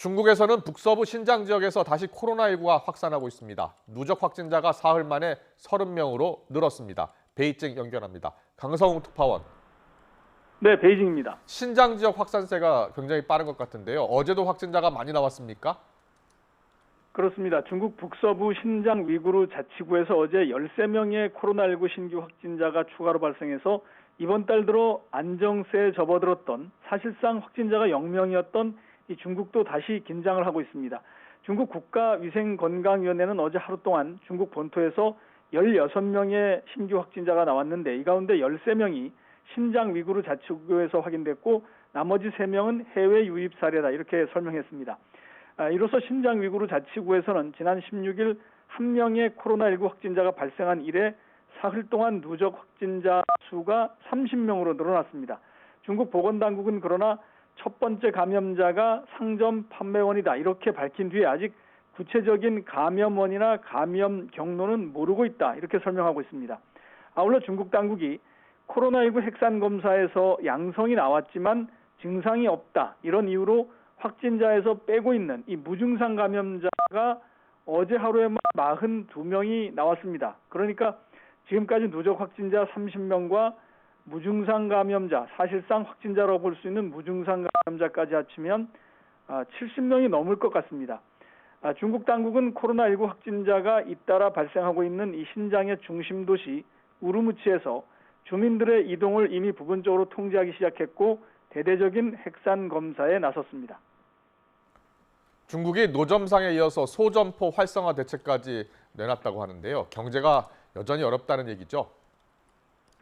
중국에서는 북서부 신장 지역에서 다시 코로나19가 확산하고 있습니다. 누적 확진자가 사흘 만에 30명으로 늘었습니다. 베이징 연결합니다. 강성웅 특파원. 네, 베이징입니다. 신장 지역 확산세가 굉장히 빠른 것 같은데요. 어제도 확진자가 많이 나왔습니까? 그렇습니다. 중국 북서부 신장 위구르 자치구에서 어제 13명의 코로나19 신규 확진자가 추가로 발생해서 이번 달 들어 안정세에 접어들었던 사실상 확진자가 0명이었던 이 중국도 다시 긴장을 하고 있습니다. 중국 국가위생건강위원회는 어제 하루 동안 중국 본토에서 16명의 신규 확진자가 나왔는데 이 가운데 13명이 신장 위구르 자치구에서 확인됐고 나머지 3명은 해외 유입 사례다 이렇게 설명했습니다. 이로써 신장 위구르 자치구에서는 지난 16일 한 명의 코로나19 확진자가 발생한 이래 사흘 동안 누적 확진자 수가 30명으로 늘어났습니다. 중국 보건당국은 그러나 첫 번째 감염자가 상점 판매원이다 이렇게 밝힌 뒤에 아직 구체적인 감염원이나 감염 경로는 모르고 있다 이렇게 설명하고 있습니다. 아울러 중국 당국이 코로나19 핵산 검사에서 양성이 나왔지만 증상이 없다 이런 이유로 확진자에서 빼고 있는 이 무증상 감염자가 어제 하루에만 42명이 나왔습니다. 그러니까 지금까지 누적 확진자 30명과 무증상 감염자, 사실상 확진자라고 볼 수 있는 무증상 감염자까지 합치면 70명이 넘을 것 같습니다. 중국 당국은 코로나19 확진자가 잇따라 발생하고 있는 이 신장의 중심 도시 우르무치에서 주민들의 이동을 이미 부분적으로 통제하기 시작했고 대대적인 핵산 검사에 나섰습니다. 중국이 노점상에 이어서 소점포 활성화 대책까지 내놨다고 하는데요. 경제가 여전히 어렵다는 얘기죠?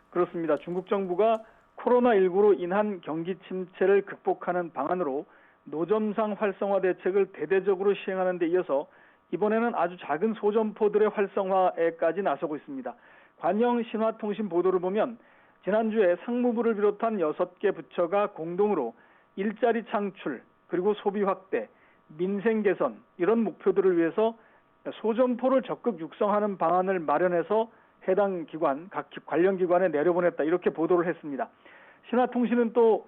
그렇습니다. 중국 정부가 코로나19로 인한 경기 침체를 극복하는 방안으로 노점상 활성화 대책을 대대적으로 시행하는 데 이어서 이번에는 아주 작은 소점포들의 활성화에까지 나서고 있습니다. 관영 신화통신 보도를 보면 지난주에 상무부를 비롯한 6개 부처가 공동으로 일자리 창출, 그리고 소비 확대, 민생 개선 이런 목표들을 위해서 소점포를 적극 육성하는 방안을 마련해서 해당 기관, 각 관련 기관에 내려보냈다 이렇게 보도를 했습니다. 신화통신은 또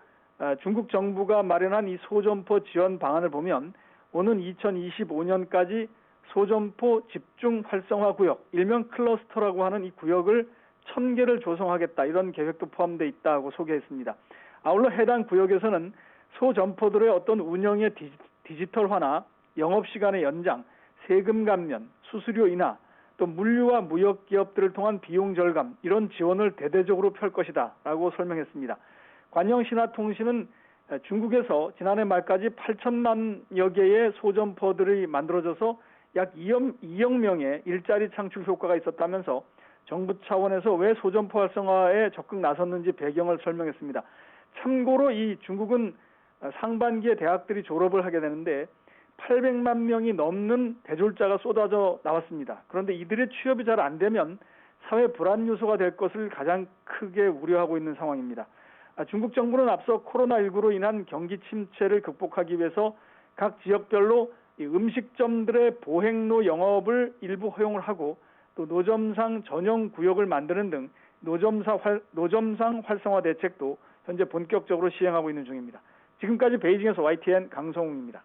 중국 정부가 마련한 이 소점포 지원 방안을 보면 오는 2025년까지 소점포 집중 활성화 구역, 일명 클러스터라고 하는 이 구역을 1000개를 조성하겠다 이런 계획도 포함되어 있다고 소개했습니다. 아울러 해당 구역에서는 소점포들의 어떤 운영의 디지털화나 영업시간의 연장, 세금 감면, 수수료 인하, 또 물류와 무역 기업들을 통한 비용 절감 이런 지원을 대대적으로 펼 것이다 라고 설명했습니다. 관영신화통신은 중국에서 지난해 말까지 8천만여 개의 소점포들이 만들어져서 약 2억 명의 일자리 창출 효과가 있었다면서 정부 차원에서 왜 소점포 활성화에 적극 나섰는지 배경을 설명했습니다. 참고로 이 중국은 상반기에 대학들이 졸업을 하게 되는데 800만 명이 넘는 대졸자가 쏟아져 나왔습니다. 그런데 이들의 취업이 잘 안 되면 사회 불안 요소가 될 것을 가장 크게 우려하고 있는 상황입니다. 중국 정부는 앞서 코로나19로 인한 경기 침체를 극복하기 위해서 각 지역별로 이 음식점들의 보행로 영업을 일부 허용을 하고 또 노점상 전용 구역을 만드는 등 노점상 활성화 대책도 현재 본격적으로 시행하고 있는 중입니다. 지금까지 베이징에서 YTN 강성웅입니다.